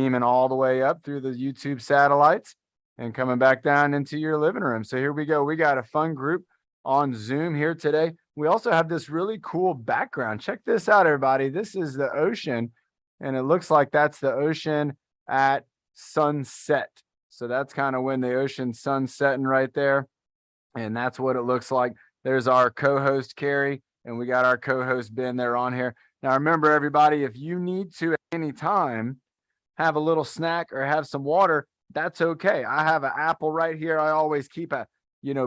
beaming all the way up through the YouTube satellites and coming back down into your living room. So here we go. We got a fun group on Zoom here today. We also have this really cool background. Check this out, everybody. This is the ocean, and it looks like that's the ocean at sunset. So that's kind of when the ocean's sunsetting right there. And that's what it looks like. There's our co-host, Carrie, and we got our co-host, Ben, there on here. Now, remember, everybody, if you need to at any time have a little snack or have some water, that's okay. I have an apple right here. I always keep a,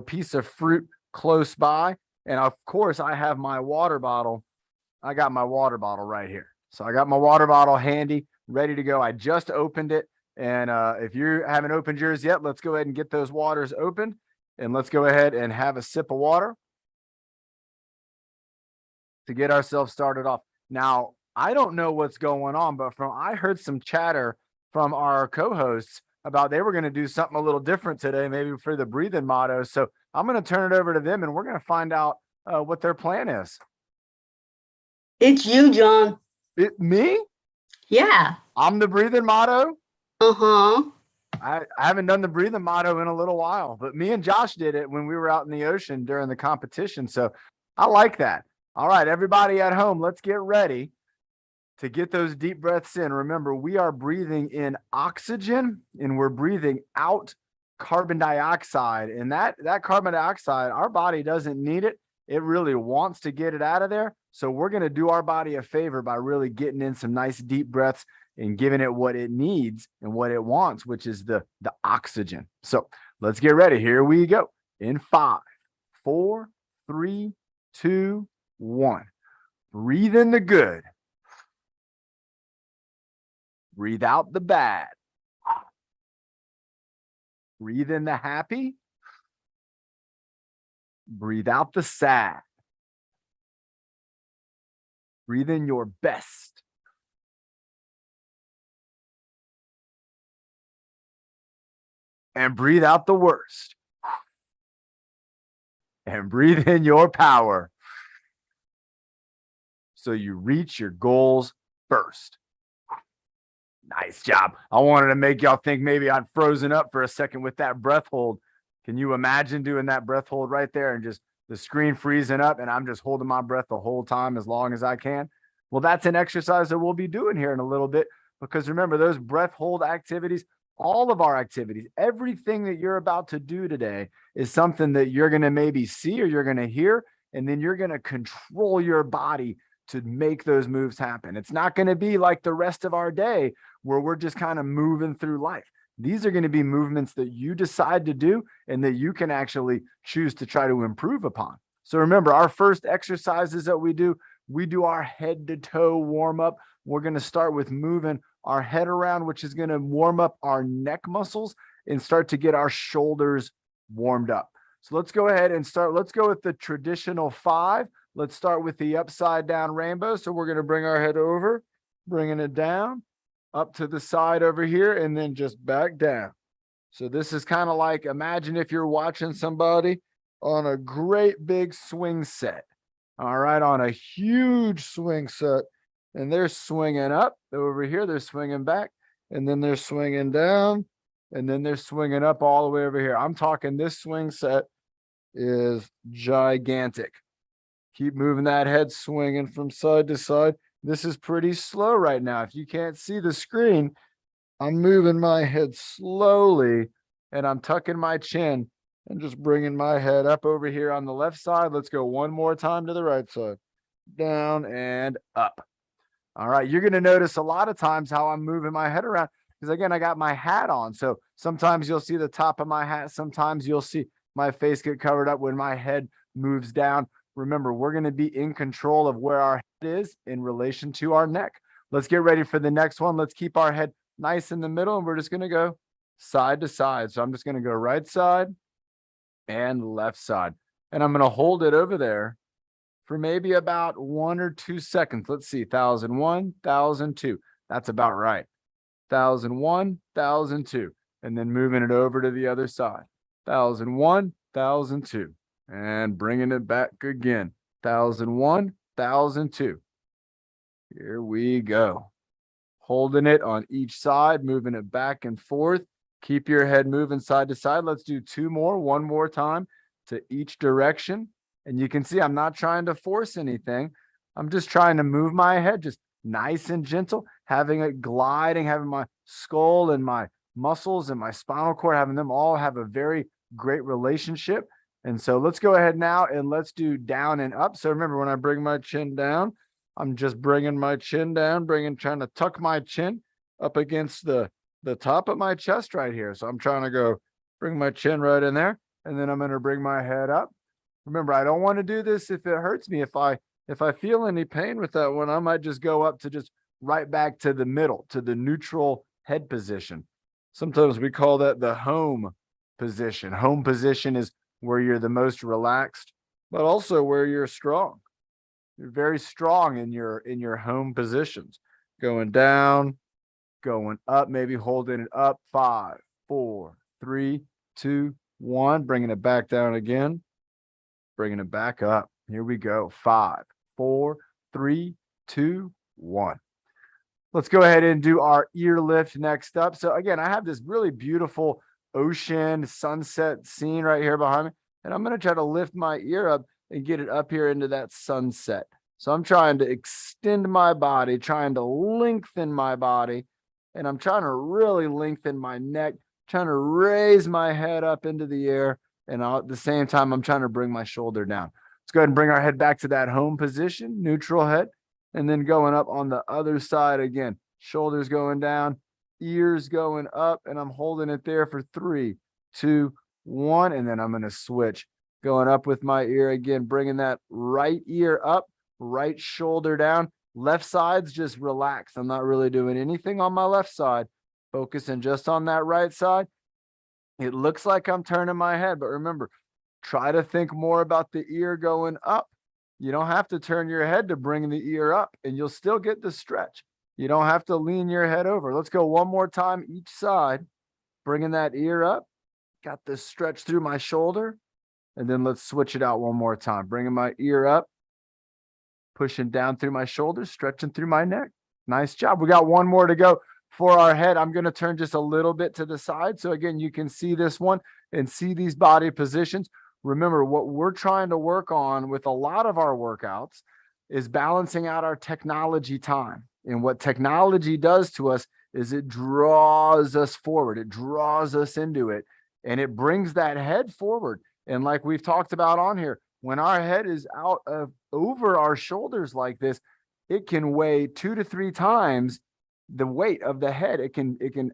piece of fruit close by. And of course, I have my water bottle. I got my water bottle right here. So I got my water bottle handy, ready to go. I just opened it. And if you haven't opened yours yet, let's go ahead and get those waters opened. And let's go ahead and have a sip of water to get ourselves started off. Now, I don't know what's going on, but I heard some chatter from our co-hosts about they were going to do something a little different today, maybe for the breathing motto. So I'm going to turn it over to them, and we're going to find out what their plan is. It's you, John. Me? Yeah. I'm the breathing motto? Uh-huh. I haven't done the breathing motto in a little while, but me and Josh did it when we were out in the ocean during the competition. So I like that. All right, everybody at home, let's get ready to get those deep breaths in. Remember, we are breathing in oxygen and we're breathing out carbon dioxide. And that carbon dioxide, our body doesn't need it. It really wants to get it out of there. So we're going to do our body a favor by really getting in some nice deep breaths and giving it what it needs and what it wants, which is the oxygen. So let's get ready. Here we go. In 5, 4, 3, 2, 1. Breathe in the good. Breathe out the bad. Breathe in the happy. Breathe out the sad. Breathe in your best. And breathe out the worst. And breathe in your power. So you reach your goals first. Nice job. I wanted to make y'all think maybe I'd frozen up for a second with that breath hold. Can you imagine doing that breath hold right there and just the screen freezing up and I'm just holding my breath the whole time as long as I can? Well, that's an exercise that we'll be doing here in a little bit, because remember, those breath hold activities, all of our activities, everything that you're about to do today is something that you're going to maybe see or you're going to hear, and then you're going to control your body to make those moves happen. It's not going to be like the rest of our day where we're just kind of moving through life. These are going to be movements that you decide to do and that you can actually choose to try to improve upon. So remember, our first exercises that we do our head to toe warm up. We're going to start with moving our head around, which is going to warm up our neck muscles and start to get our shoulders warmed up. So let's go ahead and start. Let's go with the traditional 5. Let's start with the upside down rainbow. So we're going to bring our head over, bringing it down, up to the side over here, and then just back down. So this is kind of like, imagine if you're watching somebody on a great big swing set. All right, on a huge swing set. And they're swinging up over here. They're swinging back. And then they're swinging down. And then they're swinging up all the way over here. I'm talking this swing set is gigantic. Keep moving that head, swinging from side to side. This is pretty slow right now. If you can't see the screen, I'm moving my head slowly and I'm tucking my chin and just bringing my head up over here on the left side. Let's go one more time to the right side. Down and up. All right. You're going to notice a lot of times how I'm moving my head around because, again, I got my hat on. So sometimes you'll see the top of my hat. Sometimes you'll see my face get covered up when my head moves down. Remember, we're going to be in control of where our head is in relation to our neck. Let's get ready for the next one. Let's keep our head nice in the middle, and we're just going to go side to side. So I'm just going to go right side and left side. And I'm going to hold it over there for maybe about 1 or 2 seconds. Let's see, 1,001, 1,002. That's about right. 1,001, 1,002. And then moving it over to the other side. 1,001, 1,002. And bringing it back again. 1,001, 1,002. Here we go. holding it on each side, moving it back and forth. Keep your head moving side to side. Let's do two more, one more time to each direction. And you can see I'm not trying to force anything. I'm just trying to move my head just nice and gentle, having it gliding, having my skull and my muscles and my spinal cord, having them all have a very great relationship. And so let's go ahead now and let's do down and up. So remember, when I bring my chin down, I'm just bringing my chin down, trying to tuck my chin up against the top of my chest right here. So I'm trying to go bring my chin right in there, and then I'm going to bring my head up. Remember, I don't want to do this if it hurts me. If I feel any pain with that one, I might just go up to just right back to the middle, to the neutral head position. Sometimes we call that the home position. Home position is where you're the most relaxed, but also where you're strong. You're very strong in your home positions. Going down, going up, maybe holding it up. 5, 4, 3, 2, 1. Bringing it back down again. Bringing it back up. Here we go. 5, 4, 3, 2, 1. Let's go ahead and do our ear lift next up. So again, I have this really beautiful ocean sunset scene right here behind me, and I'm going to try to lift my ear up and get it up here into that sunset. So I'm trying to extend my body, trying to lengthen my body, and I'm trying to really lengthen my neck, trying to raise my head up into the air. And at the same time, I'm trying to bring my shoulder down. Let's go ahead and bring our head back to that home position, neutral head, and then going up on the other side again. Shoulders going down, ears going up, and I'm holding it there for 3, 2, 1, and then I'm going to switch. Going up with my ear again, bringing that right ear up, right shoulder down. Left side's just relaxed. I'm not really doing anything on my left side, focusing just on that right side. It looks like I'm turning my head, but remember, try to think more about the ear going up. You don't have to turn your head to bring the ear up, and you'll still get the stretch. You don't have to lean your head over. Let's go one more time each side, bringing that ear up. Got this stretch through my shoulder. And then let's switch it out one more time. Bringing my ear up, pushing down through my shoulders, stretching through my neck. Nice job. We got one more to go for our head. I'm going to turn just a little bit to the side. So again, you can see this one and see these body positions. Remember, what we're trying to work on with a lot of our workouts is balancing out our technology time. And what technology does to us is it draws us forward. It draws us into it, and it brings that head forward. And like we've talked about on here, when our head is out of over our shoulders like this, it can weigh 2 to 3 times the weight of the head. It can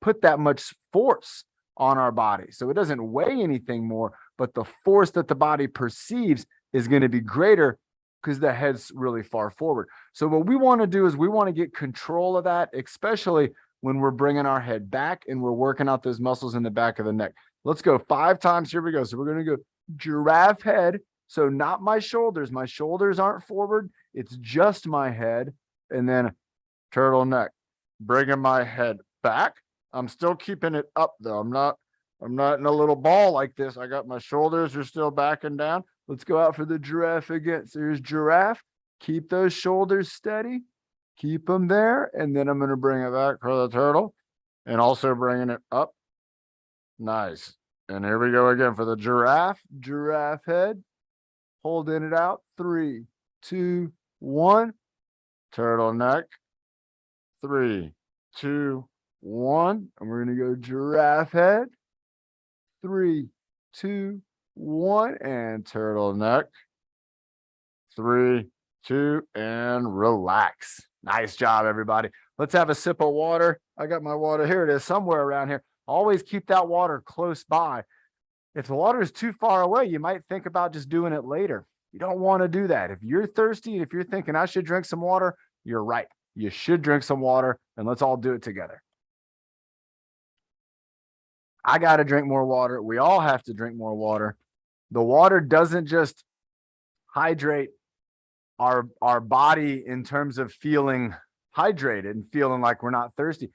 put that much force on our body. So it doesn't weigh anything more, but the force that the body perceives is going to be greater because the head's really far forward. So what we want to do is we want to get control of that, especially when we're bringing our head back and we're working out those muscles in the back of the neck. Let's go 5 times. Here we go. So we're going to go giraffe head. So not my shoulders. My shoulders aren't forward. It's just my head. And then turtleneck, bringing my head back. I'm still keeping it up though. I'm not in a little ball like this. I got my shoulders are still backing down. Let's go out for the giraffe again. So here's giraffe. Keep those shoulders steady. Keep them there. And then I'm going to bring it back for the turtle and also bringing it up. Nice. And here we go again for the giraffe head. Holding it out. 3, 2, 1. Turtleneck. 3, 2, 1. And we're going to go giraffe head. 3, 2, 1. And turtleneck. 3, 2, and relax. Nice job, everybody. Let's have a sip of water. I got my water. Here it is, somewhere around here. Always keep that water close by. If the water is too far away, you might think about just doing it later. You don't want to do that. If you're thirsty, and if you're thinking I should drink some water, you're right. You should drink some water, and let's all do it together. I got to drink more water. We all have to drink more water. The water doesn't just hydrate our body in terms of feeling hydrated and feeling like we're not thirsty,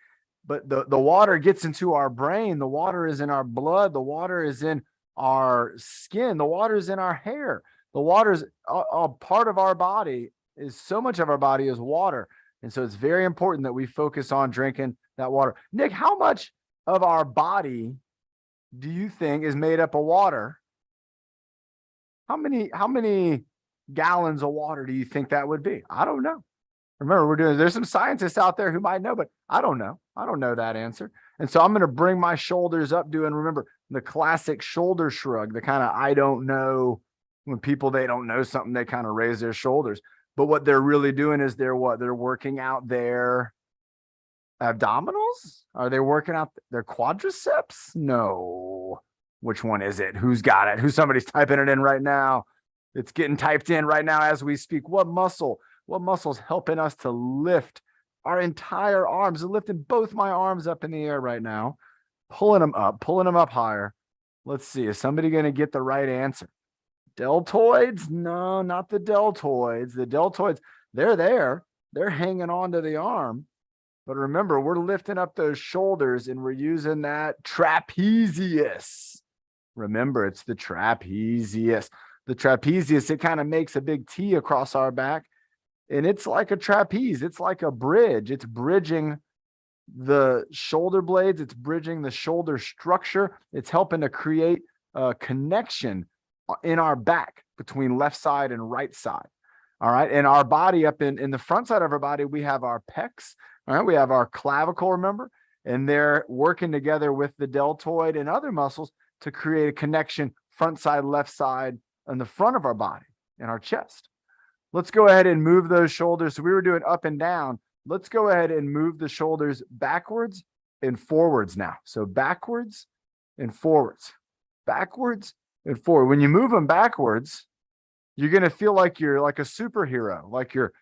but the water gets into our brain. The water is in our blood. The water is in our skin. The water is in our hair. The water is a part of our body. Is so much of our body is water. And so it's very important that we focus on drinking that water. Nick, how much of our body do you think is made up of water? How many gallons of water do you think that would be? I don't know. Remember, there's some scientists out there who might know, but I don't know. I don't know that answer. And so I'm going to bring my shoulders up, remember the classic shoulder shrug, the kind of, I don't know, when people, they don't know something, they kind of raise their shoulders. But what they're really doing is they're working out their abdominals. Are they working out their quadriceps? No. Which one is it? Who's got it? Somebody's typing it in right now. It's getting typed in right now as we speak. What muscle's helping us to lift our entire arms? I'm lifting both my arms up in the air right now, pulling them up higher. Let's see. Is somebody going to get the right answer? Deltoids? No, not the deltoids. The deltoids, they're there. They're hanging on to the arm. But remember, we're lifting up those shoulders and we're using that trapezius. Remember, it's the trapezius. The trapezius, it kind of makes a big T across our back. And it's like a trapeze. It's like a bridge. It's bridging the shoulder blades. It's bridging the shoulder structure. It's helping to create a connection in our back between left side and right side. All right. And our body, up in the front side of our body, we have our pecs. All right. We have our clavicle, remember? And they're working together with the deltoid and other muscles to create a connection front side, left side, on the front of our body and our chest. Let's go ahead and move those shoulders. So we were doing up and down. Let's go ahead and move the shoulders backwards and forwards now. So backwards and forwards, backwards and forward. When you move them backwards, you're going to feel like you're like a superhero, like you're,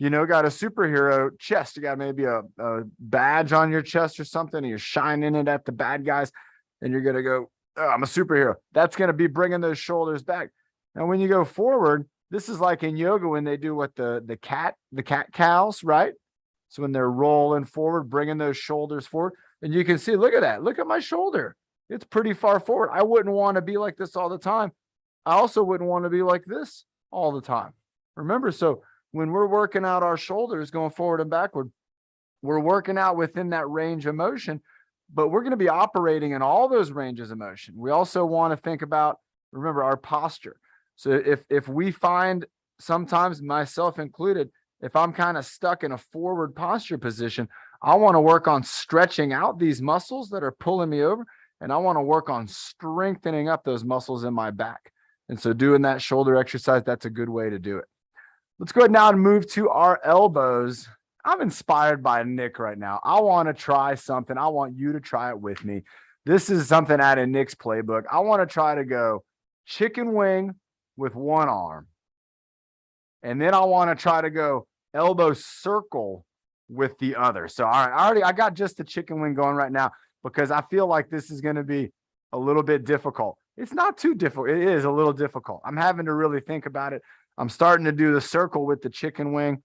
got a superhero chest. You got maybe a badge on your chest or something, and you're shining it at the bad guys, and you're going to go, oh, I'm a superhero. That's going to be bringing those shoulders back. Now, when you go forward, this is like in yoga when they do what the cat cows, right? So when they're rolling forward, bringing those shoulders forward, and you can see, look at that. Look at my shoulder. It's pretty far forward. I wouldn't want to be like this all the time. I also wouldn't want to be like this all the time. Remember, so when we're working out our shoulders going forward and backward, we're working out within that range of motion, but we're going to be operating in all those ranges of motion. We also want to think about, remember, our posture. So if we find, sometimes myself included, if I'm kind of stuck in a forward posture position, I want to work on stretching out these muscles that are pulling me over, and I want to work on strengthening up those muscles in my back. And so doing that shoulder exercise, that's a good way to do it. Let's go ahead now and move to our elbows. I'm inspired by Nick right now. I want to try something. I want you to try it with me. This is something out of Nick's playbook. I want to try to go chicken wing with one arm. And then I want to try to go elbow circle with the other. So, all right, I got just the chicken wing going right now because I feel like this is going to be a little bit difficult. It's not too difficult. It is a little difficult. I'm having to really think about it. I'm starting to do the circle with the chicken wing,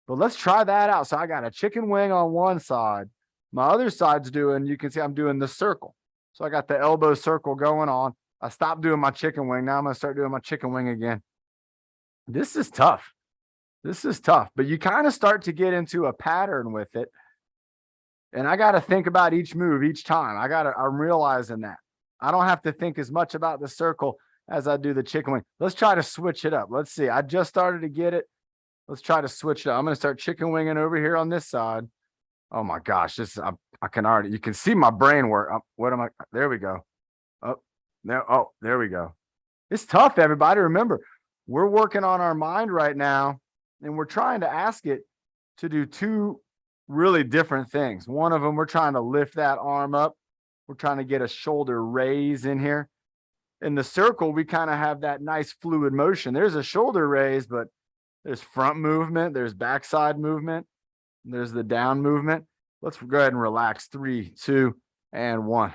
but let's try that out. So I got a chicken wing on one side. My other side's doing, you can see I'm doing the circle. So I got the elbow circle going on. I stopped doing my chicken wing. Now I'm going to start doing my chicken wing again. This is tough. This is tough, but you kind of start to get into a pattern with it. And I got to think about each move each time. I'm realizing that I don't have to think as much about the circle as I do the chicken wing. Let's try to switch it up. Let's see. I just started to get it. Let's try to switch it up. I'm going to start chicken winging over here on this side. Oh my gosh. I can already, you can see my brain work. There we go. There we go. It's tough, everybody. Remember, we're working on our mind right now, and we're trying to ask it to do two really different things. One of them, we're trying to lift that arm up. We're trying to get a shoulder raise in here. In the circle, we kind of have that nice fluid motion. There's a shoulder raise, but there's front movement, there's backside movement, there's the down movement. Let's go ahead and relax. 3, 2, and 1.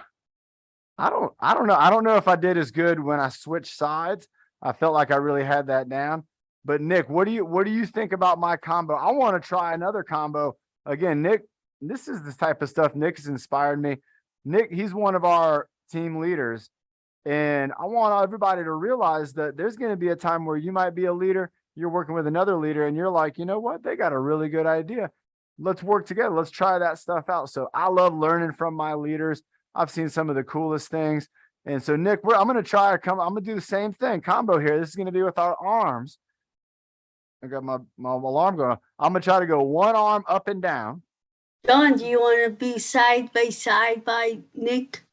I don't know. I don't know if I did as good when I switched sides. I felt like I really had that down. But Nick, what do you think about my combo? I want to try another combo. Again, Nick, this is the type of stuff Nick has inspired me. Nick, he's one of our team leaders. And I want everybody to realize that there's going to be a time where you might be a leader, you're working with another leader, and you're like, you know what? They got a really good idea. let's work together. Let's try that stuff out. So I love learning from my leaders. I've seen some of the coolest things. And so Nick, I'm going to try I'm going to do the same thing combo here. This is going to be with our arms. I got my alarm going. I'm going to try to go one arm up and down. John, do you want to be side by side by Nick?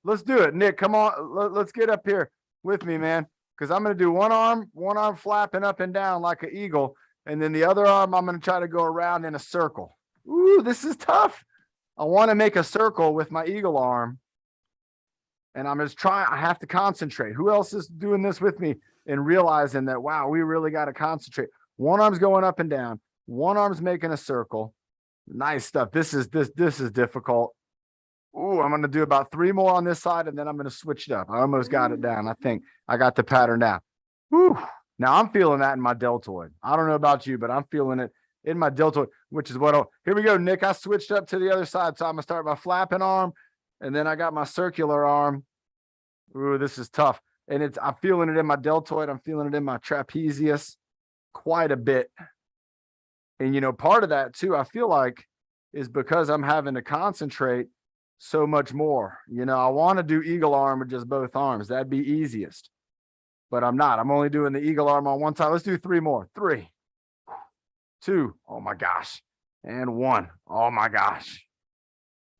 Let's do it. Nick, come on. Let's get up here with me, man. Because I'm going to do one arm flapping up and down like an eagle. And then the other arm, I'm going to try to go around in a circle. Ooh, this is tough. I want to make a circle with my eagle arm. And I'm just trying, I have to concentrate. Who else is doing this with me and realizing that, wow, we really got to concentrate. One arm's going up and down. One arm's making a circle. Nice stuff. This is difficult. Ooh, I'm going to do about 3 more on this side, and then I'm going to switch it up. I almost got it down. I think I got the pattern down. Whew. Now I'm feeling that in my deltoid. I don't know about you, but I'm feeling it in my deltoid, which is here we go, Nick. I switched up to the other side. So I'm going to start my flapping arm, and then I got my circular arm. Ooh, this is tough. And I'm feeling it in my deltoid. I'm feeling it in my trapezius quite a bit. And, you know, part of that too, I feel like, is because I'm having to concentrate so much more. You know, I want to do eagle arm with just both arms. That'd be easiest, but I'm not. I'm only doing the eagle arm on one side. Let's do 3 more. 3, 2, oh my gosh, and 1, oh my gosh.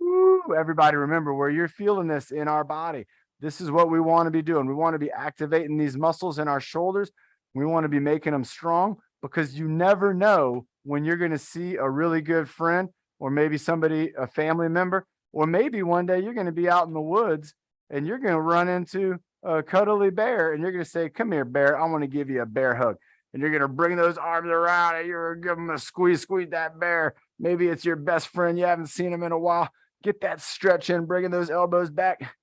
Woo. Everybody remember, where you're feeling this in our body, this is what we want to be doing. We want to be activating these muscles in our shoulders. We want to be making them strong, because you never know when you're going to see a really good friend, or maybe somebody, a family member, or maybe one day you're going to be out in the woods and you're going to run into a cuddly bear, and you're going to say, come here, bear. I want to give you a bear hug. And you're going to bring those arms around and you're going to give them a squeeze that bear. Maybe it's your best friend. You haven't seen him in a while. Get that stretch in, bringing those elbows back.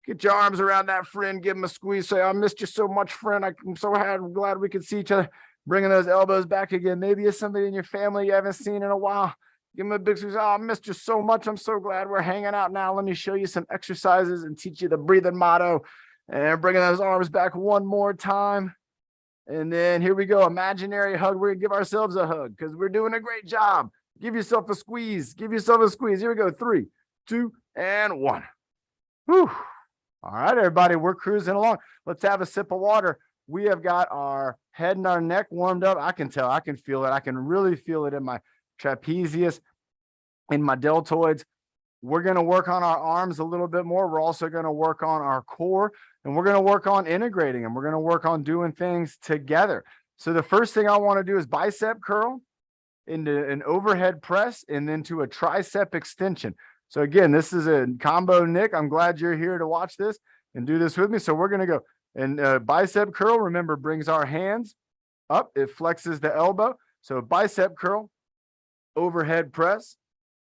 Get your arms around that friend. Give him a squeeze. Say, I missed you so much, friend. I'm so glad we could see each other. Bringing those elbows back again. Maybe it's somebody in your family you haven't seen in a while. Give them a big squeeze. Oh, I missed you so much. I'm so glad we're hanging out now. Let me show you some exercises and teach you the breathing motto. And bringing those arms back one more time. And then here we go. Imaginary hug. We're going to give ourselves a hug because we're doing a great job. Give yourself a squeeze. Give yourself a squeeze. Here we go. 3, 2, and 1. Whew. All right, everybody. We're cruising along. Let's have a sip of water. We have got our head and our neck warmed up. I can tell. I can feel it. I can really feel it in my trapezius, in my deltoids. We're going to work on our arms a little bit more. We're also going to work on our core, and we're going to work on integrating them. We're going to work on doing things together. So the first thing I want to do is bicep curl into an overhead press and then to a tricep extension. So again, this is a combo, Nick. I'm glad you're here to watch this and do this with me. So we're going to go. And bicep curl, remember, brings our hands up. It flexes the elbow. So bicep curl, overhead press,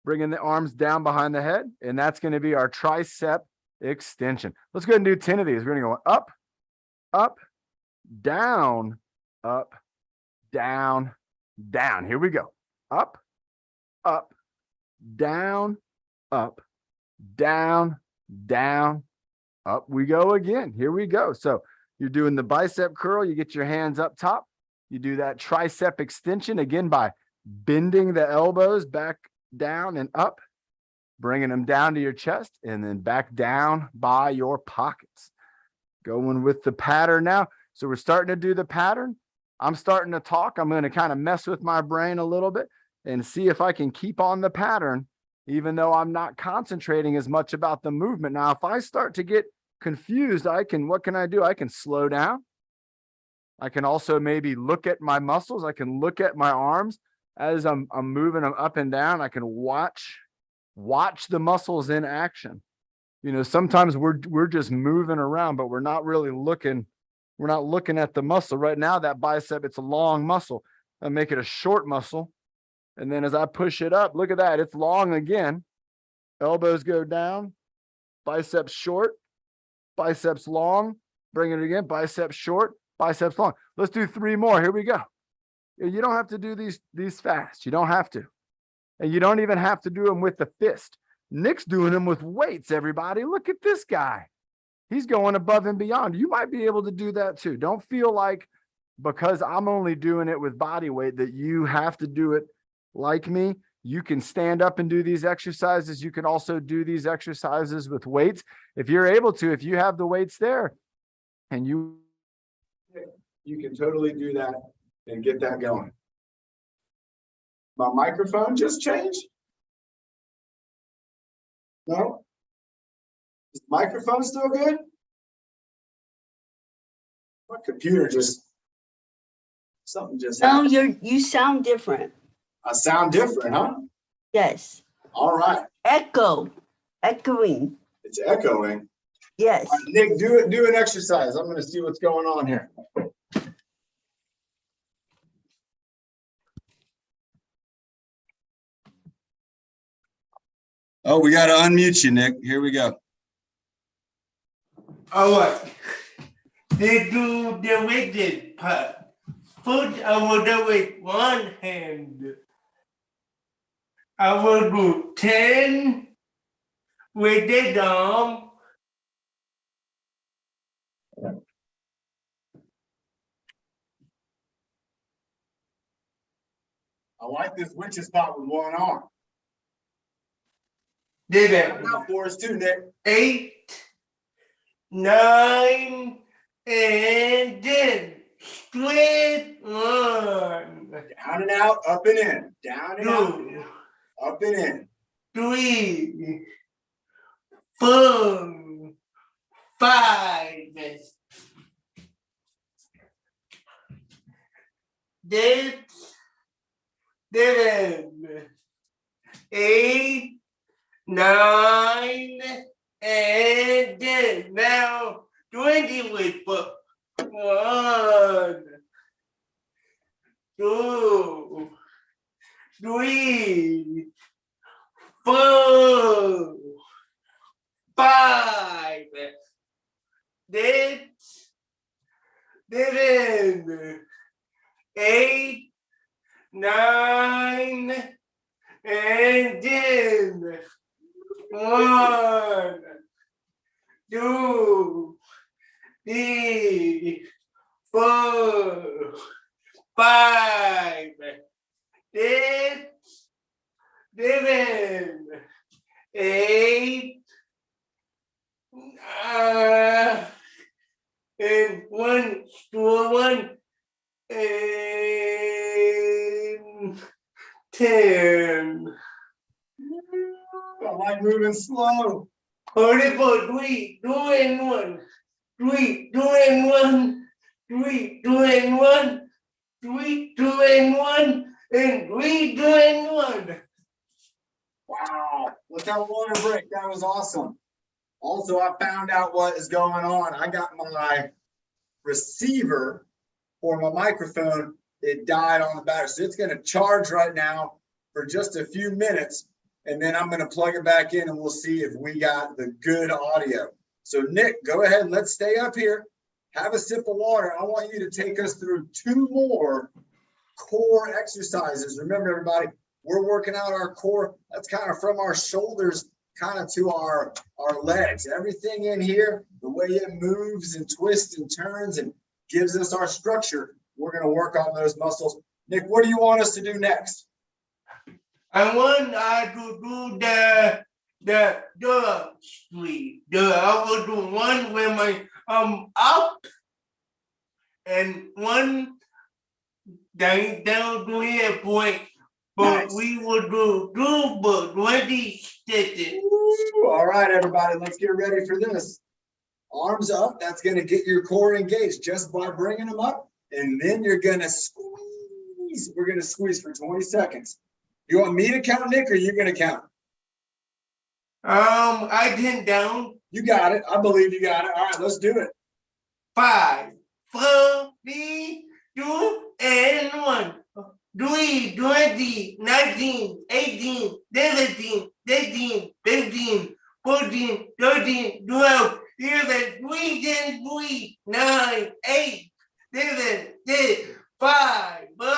bringing the arms down behind the head. And that's going to be our tricep extension. Let's go ahead and do 10 of these. We're going to go up, up, down, up, down, down. Here we go. Up, up, down, up, down, down. Up we go again. Here we go. So you're doing the bicep curl. You get your hands up top. You do that tricep extension again by bending the elbows back down and up, bringing them down to your chest and then back down by your pockets. Going with the pattern now. So we're starting to do the pattern. I'm starting to talk. I'm going to kind of mess with my brain a little bit and see if I can keep on the pattern, even though I'm not concentrating as much about the movement. Now, if I start to get confused, what can I do? I can slow down. I can also maybe look at my muscles. I can look at my arms as I'm moving them up and down. I can watch the muscles in action. You know, sometimes we're just moving around, but we're not really looking. We're not looking at the muscle. Right now, that bicep, it's a long muscle. I make it a short muscle. And then as I push it up, look at that. It's long again. Elbows go down, biceps short, biceps long, bring it again, biceps short, biceps long. Let's do 3 more. Here we go. You don't have to do these fast. You don't have to. And you don't even have to do them with the fist. Nick's doing them with weights, everybody. Look at this guy. He's going above and beyond. You might be able to do that too. Don't feel like because I'm only doing it with body weight that you have to do it like me. You can stand up and do these exercises. You can also do these exercises with weights. If you're able to, if you have the weights there and you can totally do that and get that going. My microphone just changed? No? Is the microphone still good? My computer just, something just No, happened. you sound different. I sound different, huh? Yes. All right. Echoing. It's echoing. Yes. All right, Nick, do an exercise. I'm going to see what's going on here. Oh, we got to unmute you, Nick. Here we go. All right. They do the weighted part. First, I will do with one hand. I will do 10 with the arm. I like this winch spot with one arm. Then Out for us too, Nick. 8, 9, and 10. Straight one. Down and out, up and in. Down and out, 2, up and in. 3, 4, 5, 6, 7, 8, 9, and 10. Now 20 with 1, 2, 3, 4, 5, 6, 7, 8, 9, and 10. 1, 2, 3, 4, 5, 6, 7, 8, and 1, and 10. I like moving slow. Only for 3, 2 and 1. 3, 2 and 1. 3, 2 and 1. 3, 2 and 1. And 3, 2 and 1. Wow, look how water break. That was awesome. Also, I found out what is going on. I got my receiver for my microphone. It died on the battery. So it's going to charge right now for just a few minutes. And then I'm going to plug it back in and we'll see if we got the good audio. So Nick, go ahead and let's stay up here. Have a sip of water. I want you to take us through 2 more core exercises. Remember, everybody, we're working out our core. That's kind of from our shoulders kind of to our legs. Everything in here, the way it moves and twists and turns and gives us our structure, we're going to work on those muscles. Nick, what do you want us to do next? I want to do the street. I will do one with my up and one down to here point. But Nice. we will do 2 but 20 stitches. Woo. All right, everybody, let's get ready for this. Arms up. That's going to get your core engaged just by bringing them up. And then you're going to squeeze. We're going to squeeze for 20 seconds. You want me to count, Nick, or you going to count? I 10 down. You got it. I believe you got it. All right, let's do it. 5, 4, 3, 2, and 1. 3, 20, 19, 18, 17, 18, 15, 14, 13, 12, 11, 3, 9, 8, 7, 6, 5, 4,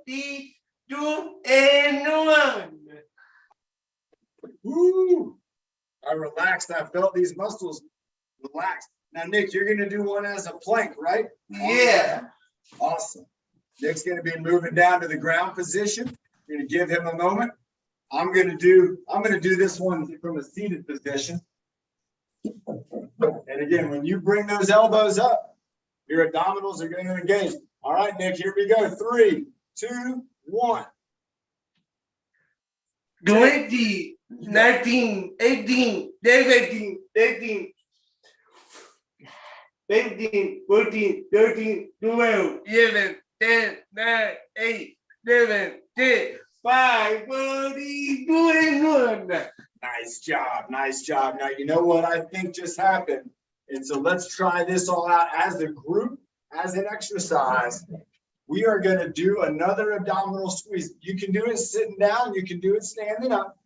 3, 2, and 1. Woo! I relaxed. I felt these muscles relax. Now, Nick, you're going to do one as a plank, right? Yeah. Awesome. Nick's going to be moving down to the ground position. You're going to give him a moment. I'm gonna do this one from a seated position. And again, when you bring those elbows up, your abdominals are going to engage. All right, Nick, here we go. 3, 2, 1. 20, 19, 18, 17, 18, 15, 14, 13, 12, 11, 10, 9, 8, 7, 6, 5, 4, 3, 2, and 1. Nice job. Nice job. Now, you know what I think just happened? And so let's try this all out as a group, as an exercise. We are going to do another abdominal squeeze. You can do it sitting down. You can do it standing up.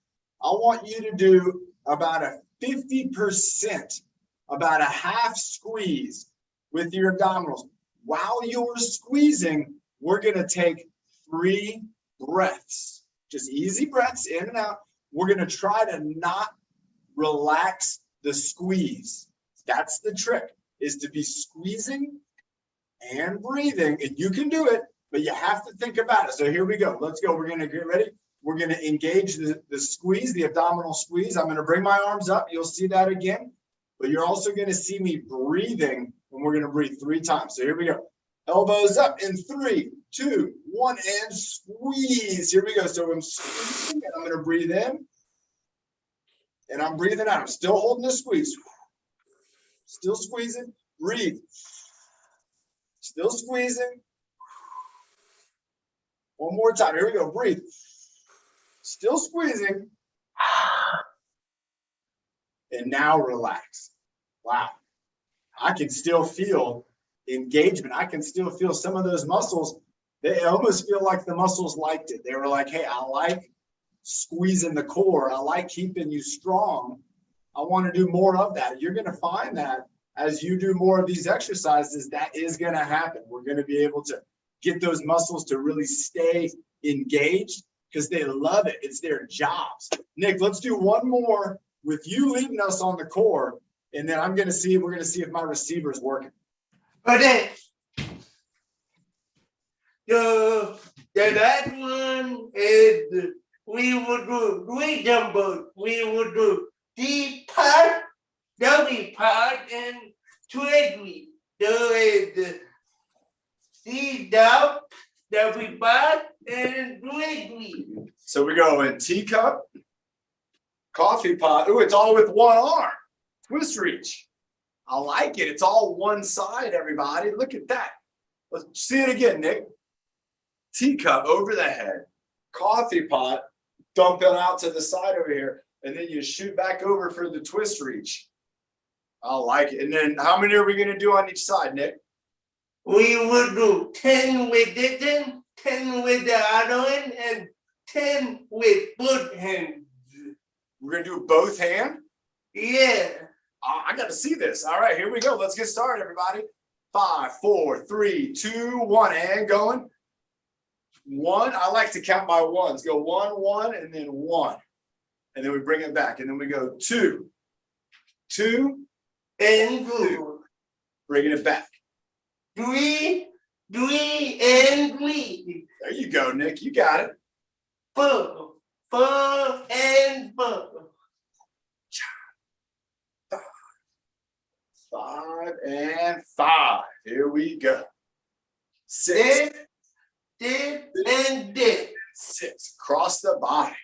I want you to do about a 50%, about a half squeeze with your abdominals. While you're squeezing, we're going to take 3 breaths, just easy breaths in and out. We're going to try to not relax the squeeze. That's the trick, is to be squeezing and breathing. And you can do it, but you have to think about it. So here we go. Let's go. We're going to get ready. We're going to engage the squeeze, the abdominal squeeze. I'm going to bring my arms up. You'll see that again. But you're also going to see me breathing, and we're going to breathe 3 times. So here we go. Elbows up in 3, 2, 1, and squeeze. Here we go. So I'm squeezing, and I'm going to breathe in. And I'm breathing out. I'm still holding the squeeze. Still squeezing. Breathe. Still squeezing. One more time. Here we go. Breathe. Still squeezing. And now relax. Wow. I can still feel engagement. I can still feel some of those muscles. They almost feel like the muscles liked it. They were like, hey, I like squeezing the core. I like keeping you strong. I want to do more of that. You're going to find that as you do more of these exercises, that is going to happen. We're going to be able to get those muscles to really stay engaged because they love it. It's their jobs. Nick, let's do one more with you leading us on the core. And then we're going to see if my receiver is working. Okay. The last one is we would do 3 dumbbells. We would do D part, W part, and 20. There is C down, W part, and 20. So we go in teacup, coffee pot. Ooh, it's all with one arm. Twist reach. I like it. It's all one side, everybody. Look at that. Let's see it again, Nick. Teacup over the head. Coffee pot, dump it out to the side over here. And then you shoot back over for the twist reach. I like it. And then how many are we going to do on each side, Nick? We would do 10 with this end, 10 with the other end, and 10 with both hands. We're going to do both hand? Yeah. I got to see this. All right, here we go. Let's get started, everybody. 5, 4, 3, 2, 1, and going. 1. I like to count my ones. Go 1, 1, and then 1. And then we bring it back. And then we go 2, 2, And 2. bringing it back. 3, 3, and 3. There you go, Nick. You got it. 4, 4, and 4. 5 and 5. Here we go. 6, This, and this. 6. Cross the body.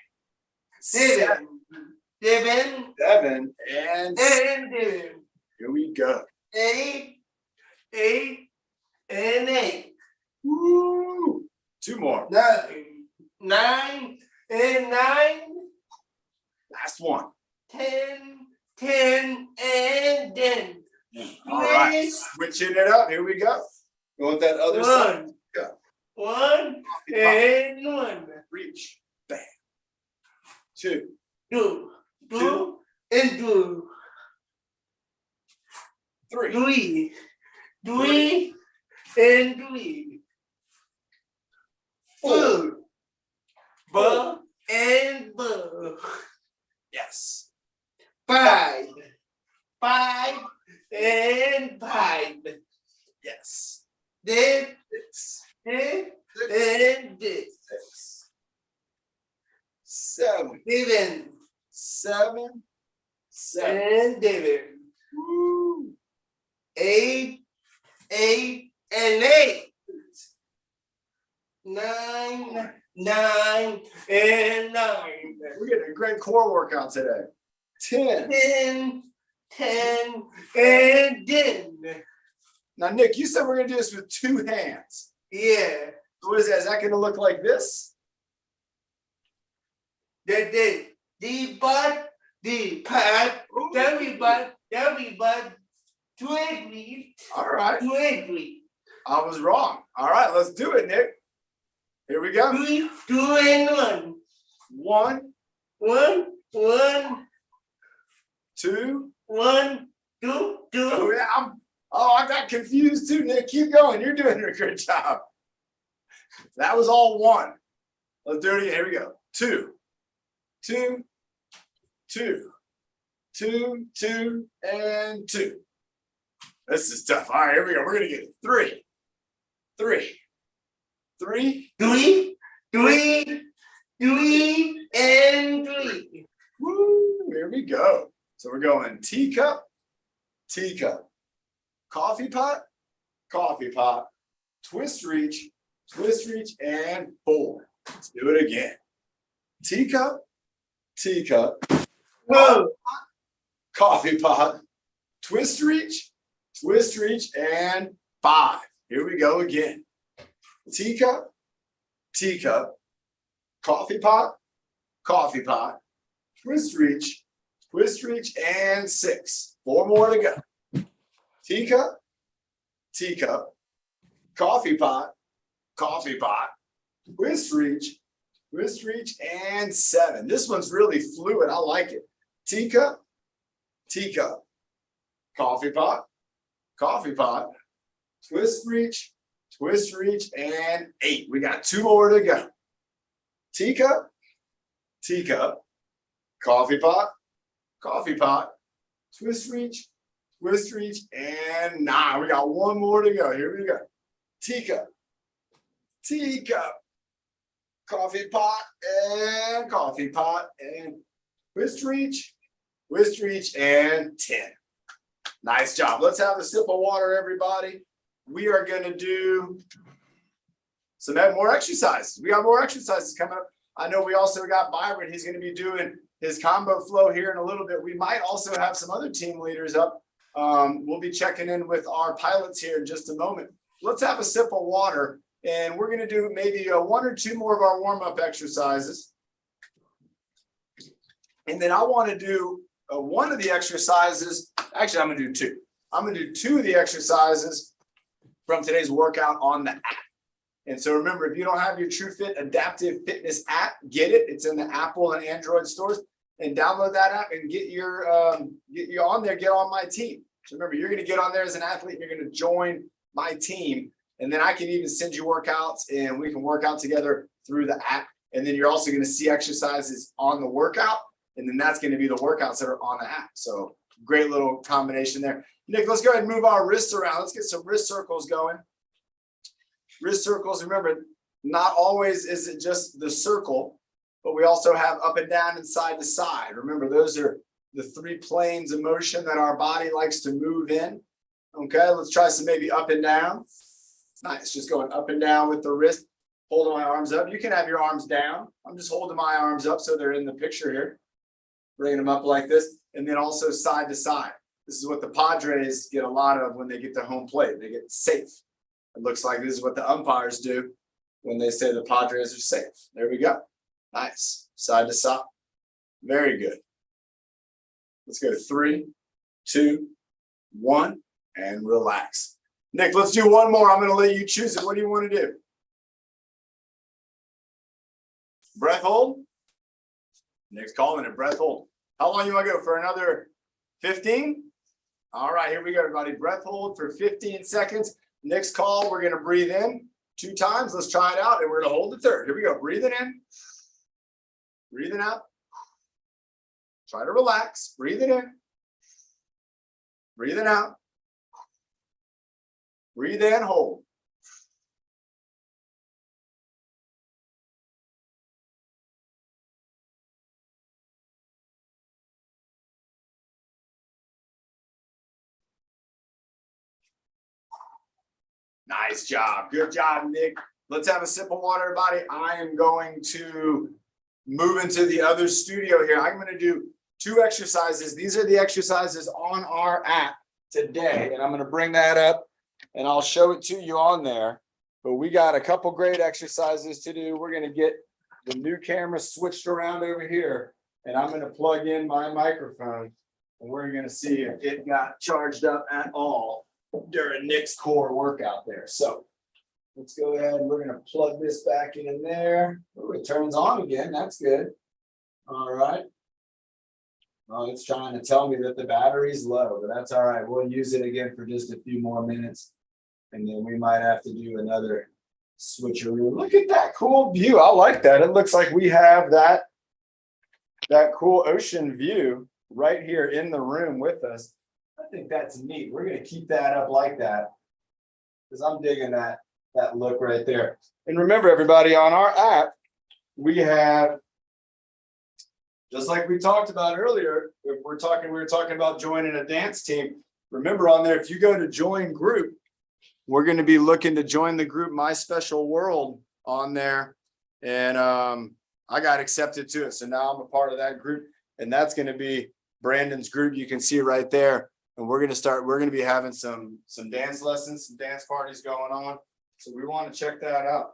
7, 7, 7 and 6. and 7. Here we go. 8, 8, and 8. Woo! 2 more. 9, and 9. Last one. 10, 10, and 10. All right. Switching it up. Here we go. Go with that other side. 1, Go. 1, and 1. Reach. Bang. 2. 2, 2, and 2. 3. 3, 3, and 3. 4, 4, and 4. Yes. 5, 5, and 5. Yes. This, 6. this, and this. 6. 7, Steven, 7, 7. and David. Woo. 8, 8, and 8. 9, 9, and 9. We're getting a great core workout today. 10. 10, 10, and 10. Now, Nick, you said we're going to do this with 2 hands. Yeah, So what is that? Is that going to look like this? the butt, the pat, the butt, 20, All right. 20. I was wrong. All right, let's do it, Nick. Here we go. 2 and 1. 1, 1, 2. 1, 2, 2. Oh, yeah. I got confused too, Nick. Keep going. You're doing a good job. That was all 1. Let's do it again. Here we go. 2, 2, 2, 2, 2, and 2. This is tough. All right, here we go. We're going to get 3, 3, 3. 3, 3, 3, and 3. Woo, here we go. So we're going teacup, teacup, coffee pot, twist reach, and 4. Let's do it again. Teacup, teacup, Whoa. coffee pot, twist reach, and 5. Here we go again. Teacup, teacup, coffee pot, twist reach, and 6. 4 more to go. Teacup, teacup, coffee pot, twist reach, and 7. This one's really fluid. I like it. Teacup, teacup, coffee pot, twist reach, and 8. We got 2 more to go. Teacup, teacup, coffee pot, twist reach, and 9. We got 1 more to go. Here we go. Teacup, teacup, coffee pot, and twist reach, and 10. Nice job. Let's have a sip of water, everybody. We are going to do some more exercises. We got more exercises coming up. I know we also got Byron. He's going to be doing his combo flow here in a little bit. We might also have some other team leaders up. We'll be checking in with our pilots here in just a moment. Let's have a sip of water, and we're going to do maybe 1 or 2 more of our warm-up exercises. And then I want to do one of the exercises. Actually, I'm going to do 2. I'm going to do 2 of the exercises from today's workout on the app. And so remember, if you don't have your TrueFit Adaptive Fitness app, get it. It's in the Apple and Android stores, and download that app and get your on there. Get on my team. So remember, you're going to get on there as an athlete. And you're going to join my team, and then I can even send you workouts, and we can work out together through the app. And then you're also going to see exercises on the workout, and then that's going to be the workouts that are on the app. So great little combination there. Nick, let's go ahead and move our wrists around. Let's get some wrist circles going. Wrist circles, remember, not always is it just the circle, but we also have up and down and side to side. Remember, those are the 3 planes of motion that our body likes to move in. Okay, let's try some maybe up and down. Nice, just going up and down with the wrist, holding my arms up. You can have your arms down. I'm just holding my arms up so they're in the picture here. Bringing them up like this, and then also side to side. This is what the Padres get a lot of when they get to home plate. They get safe. It looks like this is what the umpires do when they say the Padres are safe. There we go. Nice. Side to side. Very good. Let's go to 3, 2, 1, and relax. Nick, let's do 1 more. I'm going to let you choose it. What do you want to do? Breath hold. Nick's calling it breath hold. How long you want to go? For another 15? All right, here we go, everybody. Breath hold for 15 seconds. Next call, we're going to breathe in 2 times. Let's try it out, and we're going to hold the 3rd. Here we go. Breathing in. Breathing out. Try to relax. Breathing in. Breathing out. Breathe in, hold. Nice job. Good job, Nick. Let's have a sip of water, everybody. I am going to move into the other studio here. I'm going to do 2 exercises. These are the exercises on our app today, and I'm going to bring that up and I'll show it to you on there. But we got a couple great exercises to do. We're going to get the new camera switched around over here, and I'm going to plug in my microphone, and we're going to see if it got charged up at all during Nick's core workout there. So let's go ahead and we're going to plug this back in there. Oh, it turns on again. That's good. All right. Well, it's trying to tell me that the battery's low, but that's all right. We'll use it again for just a few more minutes, and then we might have to do another switcheroo. Look at that cool view. I like that. It looks like we have that cool ocean view right here in the room with us. I think that's neat. We're going to keep that up like that because I'm digging that look right there. And remember, everybody, on our app, we have, just like we talked about earlier, if we were talking about joining a dance team. Remember on there, if you go to join group, we're going to be looking to join the group My Special World on there. And I got accepted to it. So now I'm a part of that group. And that's going to be Brandon's group. You can see right there. And we're going to be having some dance lessons, some dance parties going on. So we want to check that out.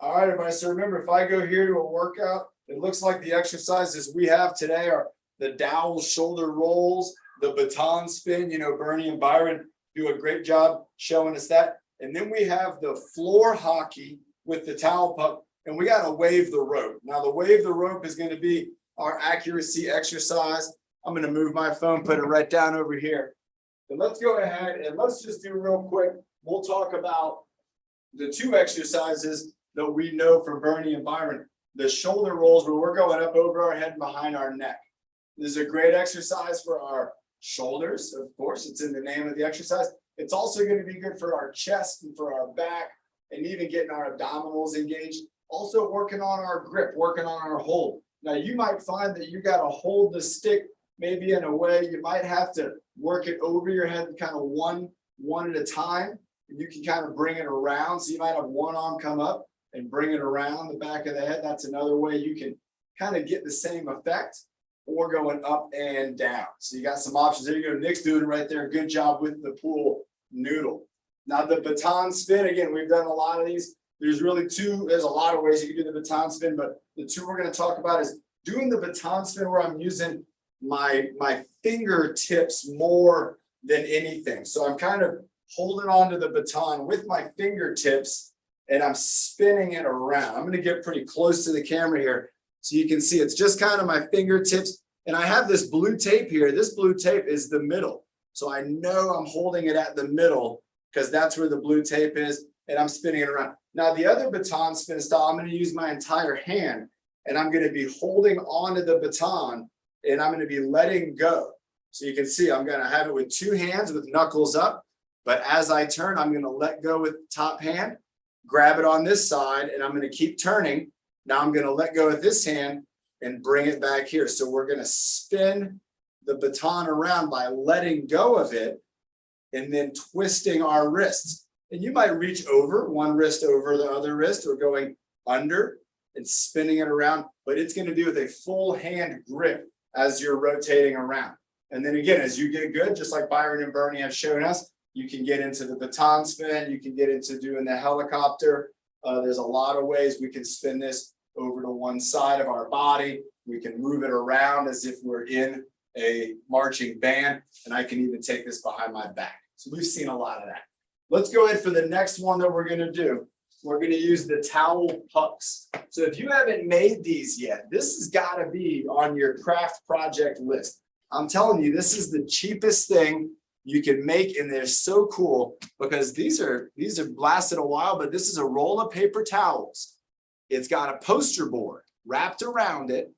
All right, everybody. So remember, if I go here to a workout, it looks like the exercises we have today are the dowel shoulder rolls, the baton spin. You know, Bernie and Byron do a great job showing us that. And then we have the floor hockey with the towel puck, and we got to wave the rope. Now, the wave the rope is going to be our accuracy exercise. I'm going to move my phone, put it right down over here. But let's go ahead and let's just do real quick. We'll talk about the 2 exercises that we know from Bernie and Byron. The shoulder rolls, where we're going up over our head and behind our neck. This is a great exercise for our shoulders. Of course, it's in the name of the exercise. It's also going to be good for our chest and for our back, and even getting our abdominals engaged. Also working on our grip, working on our hold. Now, you might find that you got to hold the stick maybe in a way you might have to work it over your head, kind of one at a time. And you can kind of bring it around. So you might have one arm come up and bring it around the back of the head. That's another way you can kind of get the same effect, or going up and down. So you got some options. There you go. Nick's doing it right there. Good job with the pool noodle. Now the baton spin, again, we've done a lot of these. There's a lot of ways you can do the baton spin, but the 2 we're going to talk about is doing the baton spin where I'm using my fingertips more than anything. So I'm kind of holding onto the baton with my fingertips and I'm spinning it around. I'm going to get pretty close to the camera here so you can see it's just kind of my fingertips. And I have this blue tape here. This blue tape is the middle. So I know I'm holding it at the middle because that's where the blue tape is, and I'm spinning it around. Now, the other baton spin style, I'm going to use my entire hand, and I'm going to be holding onto the baton, and I'm going to be letting go. So you can see I'm going to have it with 2 hands with knuckles up, but as I turn, I'm going to let go with the top hand, grab it on this side, and I'm going to keep turning. Now I'm going to let go with this hand and bring it back here. So we're going to spin the baton around by letting go of it and then twisting our wrists. And you might reach over one wrist over the other wrist, or going under and spinning it around, but it's going to be with a full hand grip as you're rotating around. And then again, as you get good, just like Byron and Bernie have shown us, you can get into the baton spin, you can get into doing the helicopter. There's a lot of ways we can spin this over to one side of our body. We can move it around as if we're in a marching band, and I can even take this behind my back. So we've seen a lot of that. Let's go ahead for the next one that we're going to do. We're going to use the towel pucks. So if you haven't made these yet, this has got to be on your craft project list. I'm telling you, this is the cheapest thing you can make, and they're so cool because these are lasted a while, but this is a roll of paper towels. It's got a poster board wrapped around it,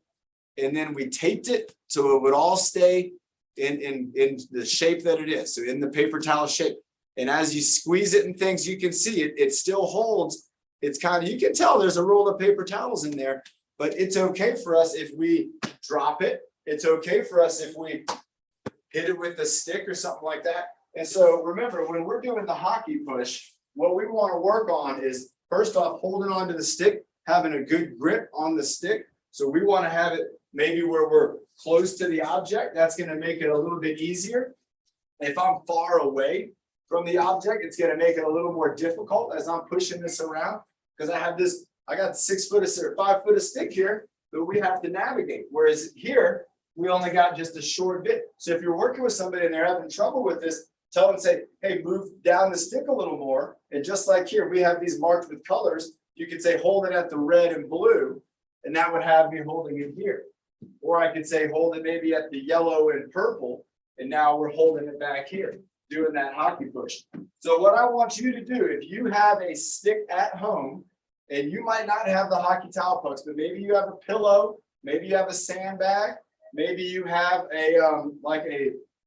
and then we taped it so it would all stay in the shape that it is, so in the paper towel shape. And as you squeeze it and things, you can see it still holds. It's kind of, you can tell there's a roll of paper towels in there, but it's okay for us if we drop it. It's okay for us if we hit it with a stick or something like that. And so remember, when we're doing the hockey push, what we want to work on is first off, holding onto the stick, having a good grip on the stick. So we want to have it maybe where we're close to the object. That's going to make it a little bit easier. If I'm far away from the object, it's going to make it a little more difficult as I'm pushing this around because I got 6 foot or 5 foot of stick here that we have to navigate. Whereas here, we only got just a short bit. So if you're working with somebody and they're having trouble with this, tell them, say, hey, move down the stick a little more. And just like here, we have these marked with colors. You could say, hold it at the red and blue, and that would have me holding it here. Or I could say, hold it maybe at the yellow and purple, and now we're holding it back here, doing that hockey push. So what I want you to do, if you have a stick at home, and you might not have the hockey towel pucks, but maybe you have a pillow, maybe you have a sandbag, maybe you have a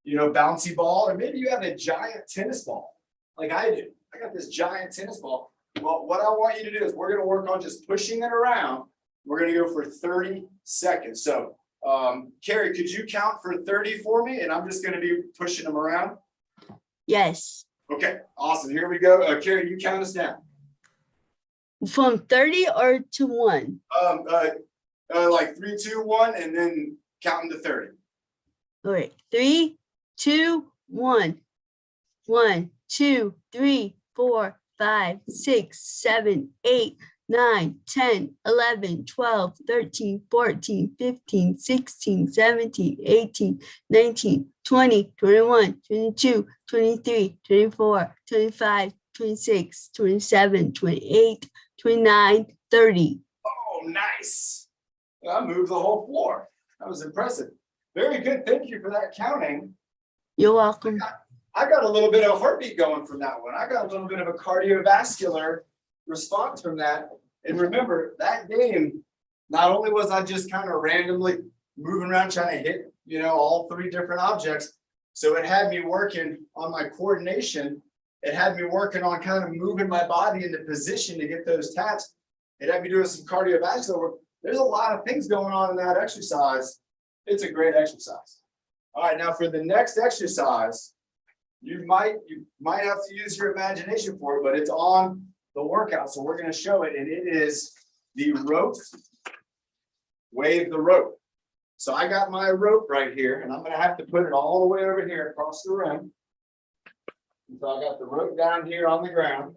bouncy ball, or maybe you have a giant tennis ball, like I do. I got this giant tennis ball. Well, what I want you to do is we're going to work on just pushing it around. We're going to go for 30 seconds. So, Carrie, could you count for 30 for me? And I'm just going to be pushing them around. Yes. Okay, awesome. Here we go. Carrie, you count us down. From 30 or to 1? Like 3, 2, 1, and then counting to 30. All right. 3, 2, 1. 1, 2, 3, 4, 5, 6, 7, 8, 9, 10, 11, 12, 13, 14, 15, 16, 17, 18, 19, 20, 21, 22, 23, 24, 25, 26, 27, 28, 29, 30. Oh, nice. I moved the whole floor. That was impressive. Very good. Thank you for that counting. You're welcome. I got a little bit of heartbeat going from that one. I got a little bit of a cardiovascular response from that. And remember, that game, not only was I just kind of randomly moving around trying to hit, all 3 different objects. So it had me working on my coordination. It had me working on kind of moving my body into position to get those taps. It had me doing some cardiovascular work. There's a lot of things going on in that exercise. It's a great exercise. All right, now for the next exercise, you might have to use your imagination for it, but it's on the workout. So we're going to show it, and it is the rope, wave the rope. So I got my rope right here, and I'm going to have to put it all the way over here across the room. So I got the rope down here on the ground,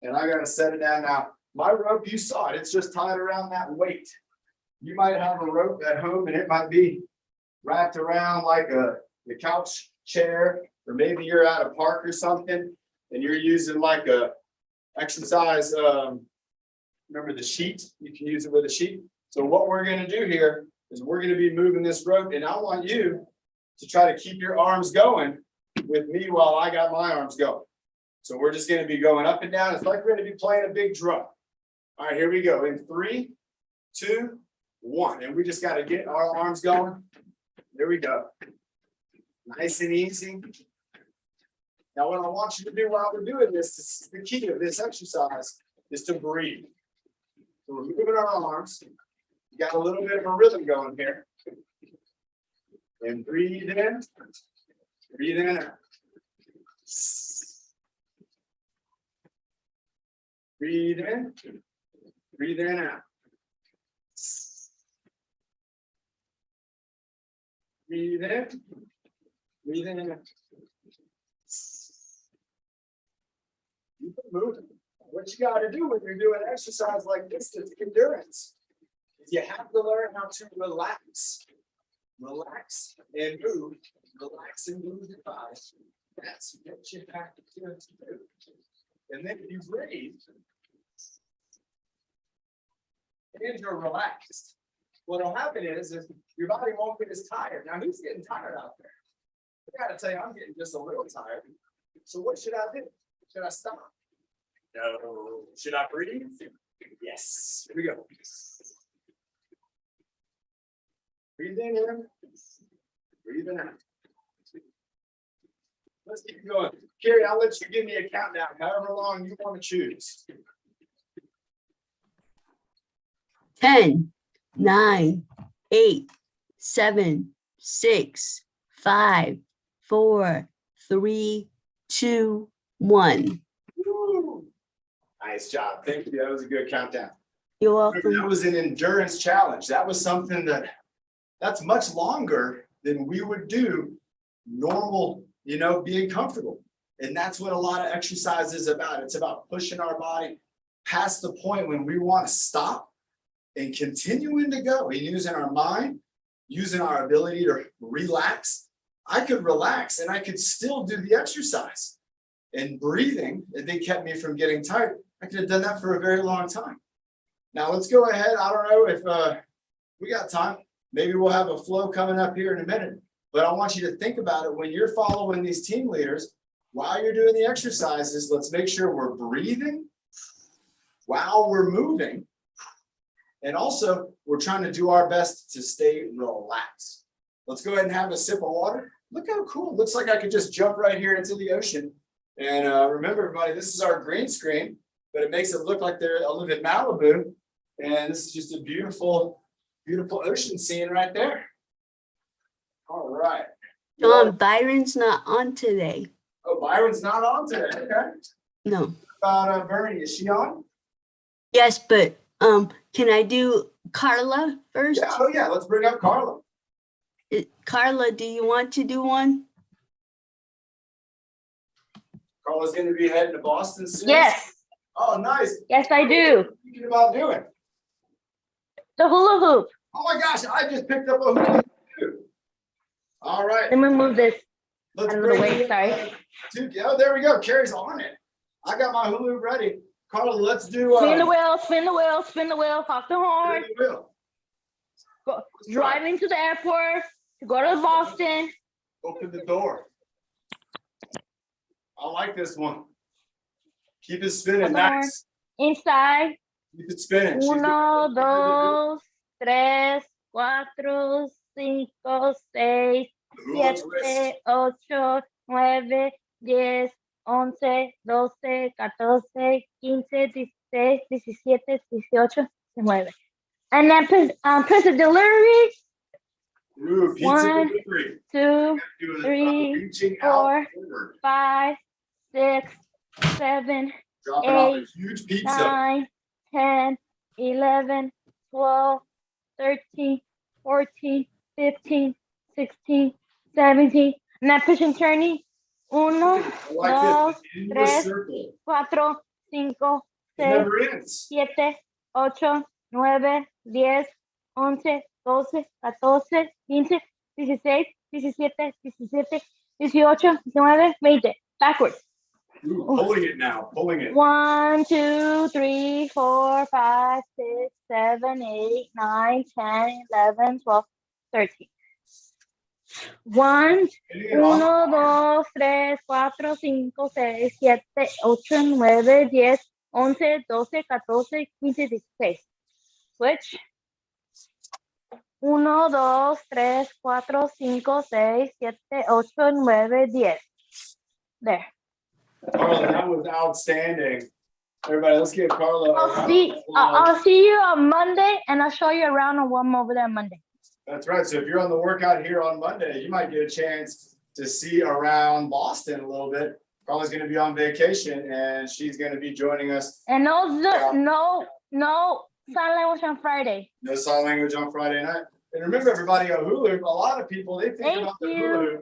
and I got to set it down. Now, my rope, you saw it, it's just tied around that weight. You might have a rope at home, and it might be wrapped around like the couch chair, or maybe you're at a park or something, and you're using like a exercise, remember the sheet? You can use it with a sheet. So what we're going to do here is we're going to be moving this rope, and I want you to try to keep your arms going with me while I got my arms going. So we're just going to be going up and down. It's like we're going to be playing a big drum. All right, here we go. In 3, 2, 1. And we just got to get our arms going. There we go. Nice and easy. Now, what I want you to do while we're doing this, the key of this exercise is to breathe. So we're moving our arms. You got a little bit of a rhythm going here. And breathe in. Breathe in and out. Breathe in. Breathe in and out. Breathe in. Breathe in and out. Keep it moving. What you got to do when you're doing exercise like this is endurance. You have to learn how to relax. Relax and move. Relax and move your body. That's what you have to do. And then if you breathe and you're relaxed, what'll happen is your body won't get as tired. Now, who's getting tired out there? I gotta tell you, I'm getting just a little tired. So what should I do? Should I stop? No. Should I breathe? Yes. Here we go. Breathe in. Breathe in out. Let's keep going. Carrie, I'll let you give me a countdown, however long you want to choose. 10, 9, 8, 7, 6, 5, 4, 3, 2, 1. Nice job. Thank you. That was a good countdown. You're That welcome. was an endurance challenge. That was something that's much longer than we would do normal, being comfortable. And that's what a lot of exercise is about. It's about pushing our body past the point when we want to stop and continuing to go and using our mind, using our ability to relax. I could relax and I could still do the exercise. And breathing, they kept me from getting tired. I could have done that for a very long time. Now let's go ahead. I don't know if we got time. Maybe we'll have a flow coming up here in a minute. But I want you to think about it when you're following these team leaders. While you're doing the exercises, let's make sure we're breathing while we're moving. And also, we're trying to do our best to stay relaxed. Let's go ahead and have a sip of water. Look how cool. It looks like I could just jump right here into the ocean. And remember, everybody, this is our green screen, but it makes it look like I live in Malibu. And this is just a beautiful, beautiful ocean scene right there. All right. John, Byron's not on today. Oh, Byron's not on today. Okay. No. About Bernie, is she on? Yes, but can I do Carla first? Yeah. Oh, yeah. Let's bring up Carla. Carla, do you want to do one? Carla's going to be heading to Boston soon. Yes, Oh, nice. yes, I do. Thinking about doing. The hula hoop. Oh my gosh, I just picked up a hula hoop too. All right. Let me move this Let's out of the bring way. in, Sorry. Oh, there we go. Carrie's on it. I got my hula hoop ready. Carla, let's do Spin the wheel, spin the wheel, spin the wheel, off the horn. wheel. Go, driving to the airport to go to Boston. Open the door. I like this one. Keep it spinning. Come on. Nice. Inside. Keep it spinning. She's Uno, got- dos, tres, cuatro, cinco, seis, the hula twist. 7, 8, 9, 10, 11, 12, 14, 15, 16, 17, 18, 19. And then press the delivery. Ooh, pizza 1, delivery. 2, Doing it, 3, reaching 4, out forward. 5, 6, 7, Dropping off a 8, huge pizza. 9, 10, 11, 12, 13, 14, 15, 16, 17. Now push and turning. Uno, I like this. In the tres, circle. 4, 5, It 6, never ends. 7, 8, 9, 10, 11, 12, 14, 15, 16, 17, 18, 19, 20. Backwards. Ooh, pulling it now, pulling it. 1, 2, 3, 4, 5, 6, 7, 8, 9, 10, 11, 12, 13. 1, Hitting it off. 1, 2, 3, 4, 5, 6, 7, 8, 9, 10, 11, 12, 14, 15, 16. Switch. 1, 2, 3, 4, 5, 6, 7, 8, 9, 10. There. Carla, that was outstanding. Everybody, let's give Carla a round of applause. I'll see you on Monday, and I'll show you around on one over there Monday. That's right. So if you're on the workout here on Monday, you might get a chance to see around Boston a little bit. Carla's going to be on vacation and she's going to be joining us. And no sign language on Friday. No sign language on Friday night. And remember, everybody, a hula hoop, a lot of people, they think Thank about the you. hula hoop.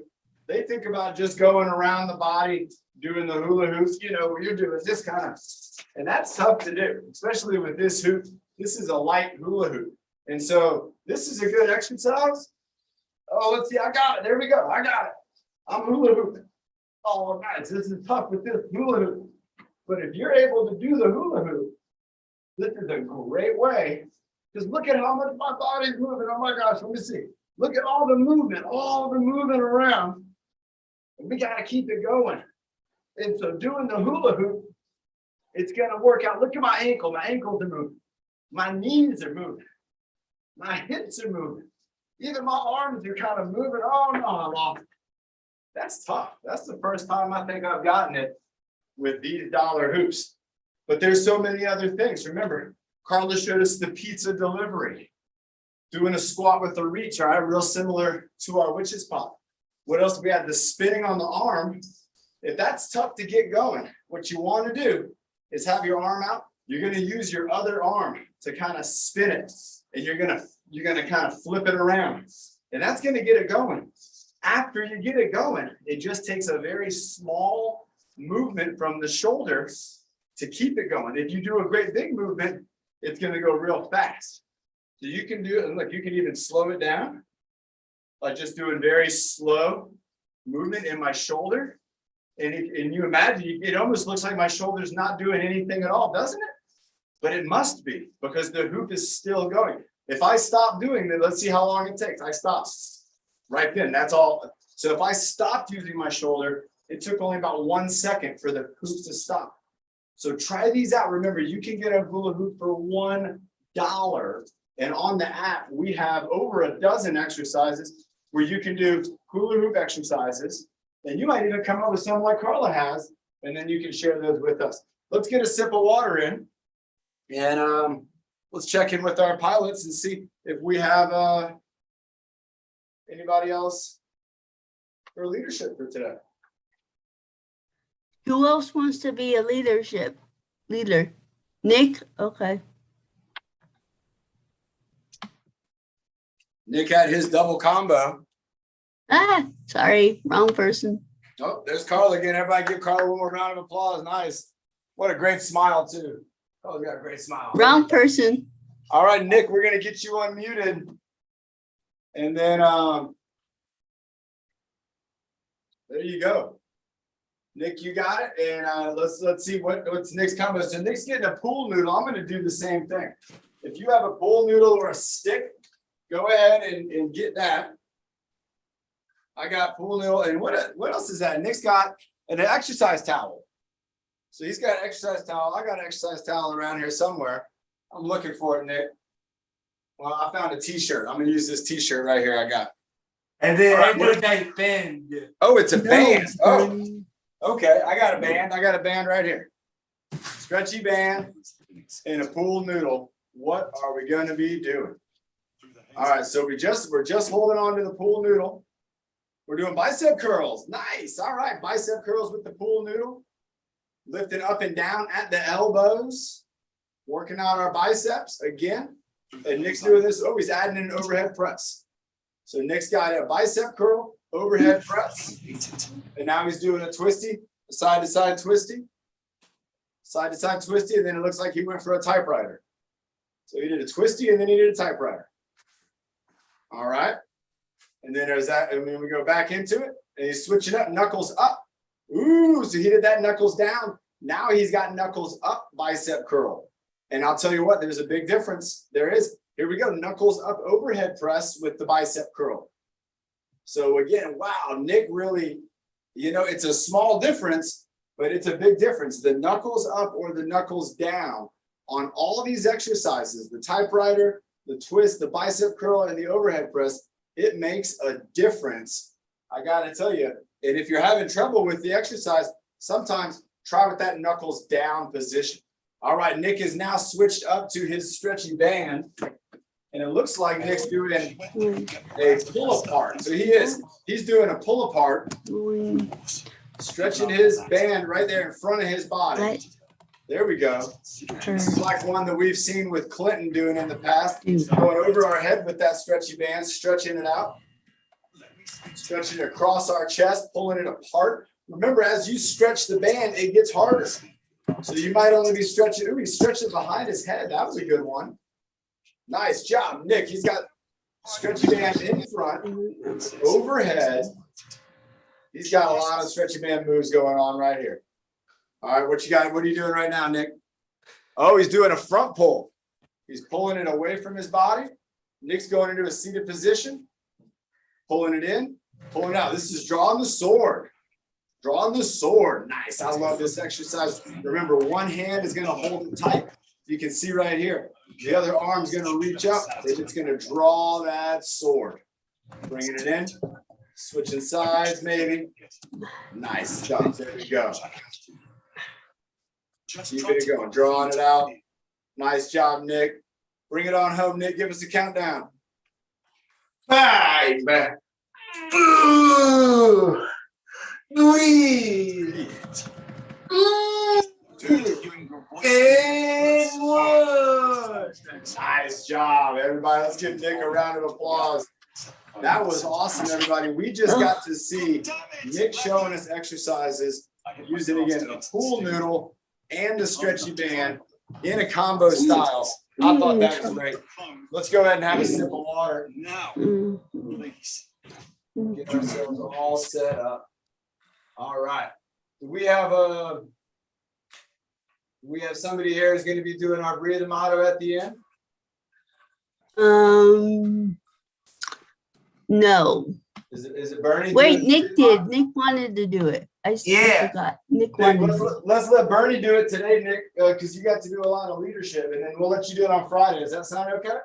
They think about just going around the body, doing the hula hoops, where you're doing this kind of, and that's tough to do, especially with this hoop. This is a light hula hoop. And so this is a good exercise. Oh, let's see. I got it. There we go. I got it. I'm hula hooping. Oh, guys, this is tough with this hula hoop. But if you're able to do the hula hoop, this is a great way. Just look at how much my body's moving. Oh my gosh, let me see. Look at all the movement around. And we got to keep it going. And so doing the hula hoop, it's going to work out. Look at my ankle. My ankles are moving. My knees are moving. My hips are moving. Even my arms are kind of moving. Oh no, I lost it. That's tough. That's the first time I think I've gotten it with these dollar hoops. But there's so many other things. Remember, Carla showed us the pizza delivery. Doing a squat with a reach, all right, real similar to our witch's pop. What else? We had the spinning on the arm. If that's tough to get going, what you want to do is have your arm out. You're going to use your other arm to kind of spin it, and you're going to kind of flip it around, and that's going to get it going. After you get it going, it just takes a very small movement from the shoulder to keep it going. If you do a great big movement, it's going to go real fast. So you can do it, and look, you can even slow it down by just doing very slow movement in my shoulder. And you imagine, it almost looks like my shoulder's not doing anything at all, doesn't it? But it must be, because the hoop is still going. If I stop doing it, let's see how long it takes. I stop right then, that's all. So if I stopped using my shoulder, it took only about 1 second for the hoop to stop. So try these out. Remember, you can get a hula hoop for $1. And on the app, we have over a dozen exercises where you can do hula hoop exercises. And you might even come up with some like Carla has, and then you can share those with us. Let's get a sip of water in, and let's check in with our pilots and see if we have anybody else for leadership for today. Who else wants to be a leader? Nick? Okay. Nick had his double combo. Ah, sorry, wrong person. Oh, there's Carla again. Everybody give Carla one more round of applause. Nice. What a great smile, too. Oh, you got a great smile. Wrong person. All right, Nick, we're going to get you unmuted. And then there you go. Nick, you got it. And let's see what's Nick's combo. So Nick's getting a pool noodle. I'm going to do the same thing. If you have a pool noodle or a stick, go ahead and get that. I got pool noodle, and what else is that? Nick's got an exercise towel. So he's got an exercise towel. I got an exercise towel around here somewhere. I'm looking for it, Nick. Well, I found a t-shirt. I'm gonna use this t-shirt right here. I got. And then All right, I do that bend. Oh, it's a band. Oh, Um, okay. I got a band. I got a band right here. Stretchy band and a pool noodle. What are we gonna be doing? All right, so we're just holding on to the pool noodle. We're doing bicep curls. Nice. All right, bicep curls with the pool noodle. Lifting up and down at the elbows. Working out our biceps again. And Nick's doing this. Oh, he's adding an overhead press. So Nick's got a bicep curl, overhead press. And now he's doing a twisty, a side to side twisty. Side to side twisty, and then it looks like he went for a typewriter. So he did a twisty and then he did a typewriter. All right. And then there's that, and then we go back into it, and he's switching up, knuckles up. Ooh, so he did that knuckles down. Now he's got knuckles up bicep curl. And I'll tell you what, there's a big difference. There is. Here we go, knuckles up overhead press with the bicep curl. So again, wow, Nick really, it's a small difference, but it's a big difference. The knuckles up or the knuckles down on all these exercises, the typewriter, the twist, the bicep curl, and the overhead press, it makes a difference. I got to tell you, and if you're having trouble with the exercise, sometimes try with that knuckles down position. All right, Nick is now switched up to his stretchy band, and it looks like Nick's doing a pull apart. So he's doing a pull apart, stretching his band right there in front of his body. There we go. This is like one that we've seen with Clinton doing in the past. Going over our head with that stretchy band, stretching it out. Stretching it across our chest, pulling it apart. Remember, as you stretch the band, it gets harder. So you might only be stretching. Ooh, he stretched it behind his head. That was a good one. Nice job, Nick. He's got stretchy band in front, overhead. He's got a lot of stretchy band moves going on right here. All right, what you got? What are you doing right now, Nick? Oh, he's doing a front pull. He's pulling it away from his body. Nick's going into a seated position, pulling it in, pulling it out. This is drawing the sword. Drawing the sword. Nice. I love this exercise. Remember, one hand is going to hold it tight. You can see right here. The other arm's going to reach up, and it's going to draw that sword. Bringing it in. Switching sides, maybe. Nice job. There we go. Keep it going, drawing it out. Nice job, Nick. Bring it on home, Nick. Give us a countdown. 5, 4, 3, 2, everybody. Let's give Nick a round of applause. That was awesome, everybody. We just got to see Nick showing us exercises using, again, a pool noodle and a stretchy band in a combo style. I thought that was great. Let's go ahead and have a sip of water. Mm. Get ourselves all set up. All right. We have somebody here who's going to be doing our breathing motto at the end. No. Is it Bernie? Wait, doing Nick the did. motto? Nick wanted to do it. I Yeah. forgot. Nick Nick, wanted to. let's let Bernie do it today, Nick, because you got to do a lot of leadership, and then we'll let you do it on Friday. Does that sound okay?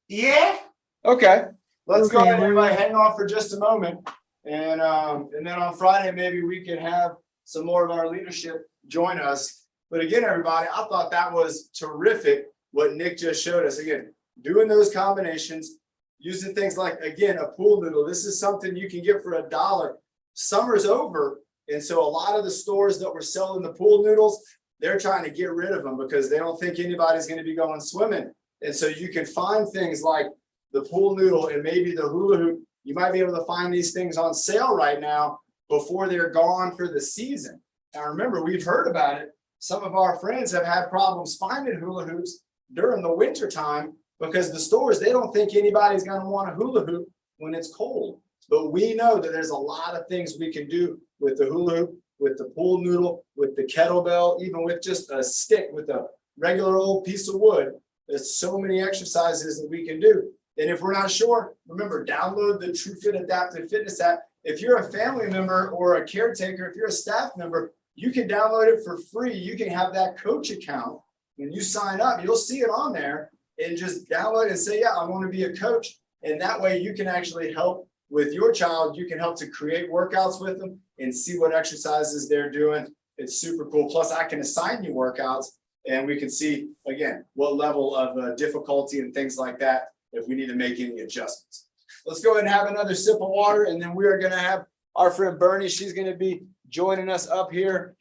Yeah. Okay. Let's go Okay, ahead, everybody. alright. Hang on for just a moment, and then on Friday maybe we can have some more of our leadership join us. But again, everybody, I thought that was terrific what Nick just showed us. Again, doing those combinations, using things like, again, a pool noodle. This is something you can get for $1. Summer's over, and so a lot of the stores that were selling the pool noodles, they're trying to get rid of them because they don't think anybody's going to be going swimming. And so you can find things like the pool noodle and maybe the hula hoop. You might be able to find these things on sale right now before they're gone for the season. Now, remember, we've heard about it. Some of our friends have had problems finding hula hoops during the winter time because the stores, they don't think anybody's going to want a hula hoop when it's cold. But we know that there's a lot of things we can do with the hula hoop, with the pool noodle, with the kettlebell, even with just a stick, with a regular old piece of wood. There's so many exercises that we can do. And if we're not sure, remember, download the TrueFit Adaptive Fitness app. If you're a family member or a caretaker, if you're a staff member, you can download it for free. You can have that coach account. When you sign up, you'll see it on there and just download it and say, yeah, I want to be a coach. And that way you can actually help with your child. You can help to create workouts with them and see what exercises they're doing. It's super cool. Plus, I can assign you workouts and we can see, again, what level of difficulty and things like that if we need to make any adjustments. Let's go ahead and have another sip of water, and then we are going to have our friend Bernie. She's going to be joining us up here.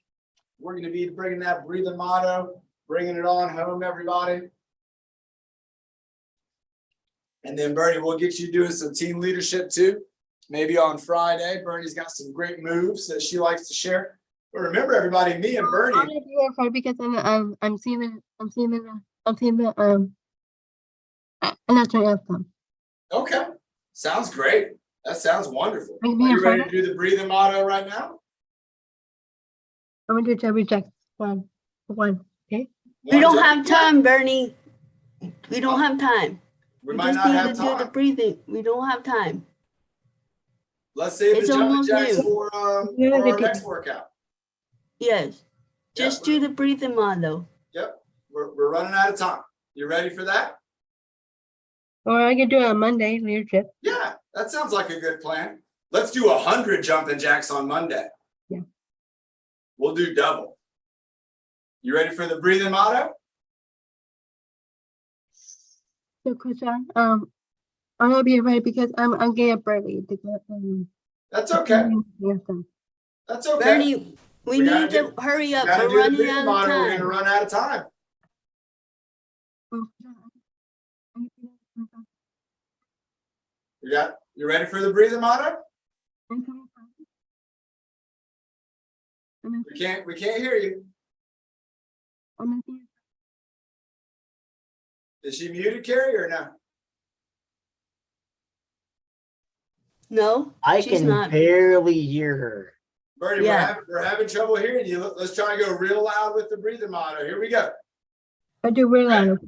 We're going to be bringing that breathing motto, bringing it on home, everybody. And then Bernie, we'll get you doing some team leadership too. Maybe on Friday. Bernie's got some great moves that she likes to share. But remember, everybody, me and Bernie. I'm gonna do it for because I'm seeing the national anthem. Okay, sounds great. That sounds wonderful. Are Maybe you on ready to Friday? do the breathing motto right now? I'm gonna do Jabby Jack one. Okay. We don't One, have two. time, Bernie. We don't have time. We We might just not need have to do the time. breathing. We don't have time. Let's save the It's jumping almost jacks noon. for Yeah, our they do. next workout. Yes. Just do the breathing motto. Yep, we're running out of time. You ready for that? Or I can do it on Monday, leadership. Yeah, that sounds like a good plan. Let's do 100 jumping jacks on Monday. Yeah. We'll do double. You ready for the breathing motto? So question, I'm gonna be ready because I'm getting up early to go. That's okay. Anthem. That's okay. Bernie, we We gotta need to hurry We up. gotta We're do the running breathing out of motto. We're gonna time. run out of time. You ready for the breathing motto? We can't hear you. Is she muted, Carrie, or no? No, I she's can not. barely hear her. Bernie, Yeah. we're having trouble hearing you. Let's try and go real loud with the breathing motto. Here we go. I do real loud.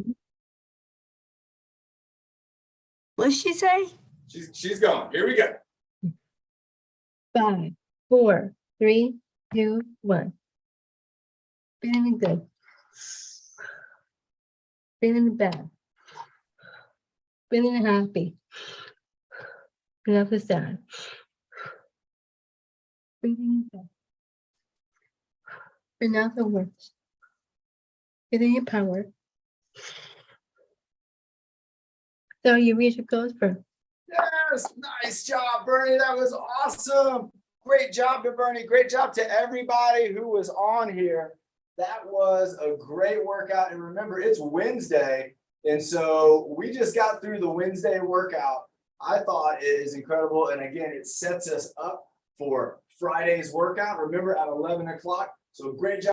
What'd she say? She's going. Here we go. 5, 4, 3, 2, 1. Feeling good. Feeling bad. Feeling happy. Feeling sad. Feeling bad. Feeling out the worst. Feeling empowered. So you reach your goals for Yes, nice job, Bernie. That was awesome. Great job to Bernie. Great job to everybody who was on here. That was a great workout. And remember, it's Wednesday. And so we just got through the Wednesday workout. I thought it is incredible. And again, it sets us up for Friday's workout. Remember at 11 o'clock. So great job.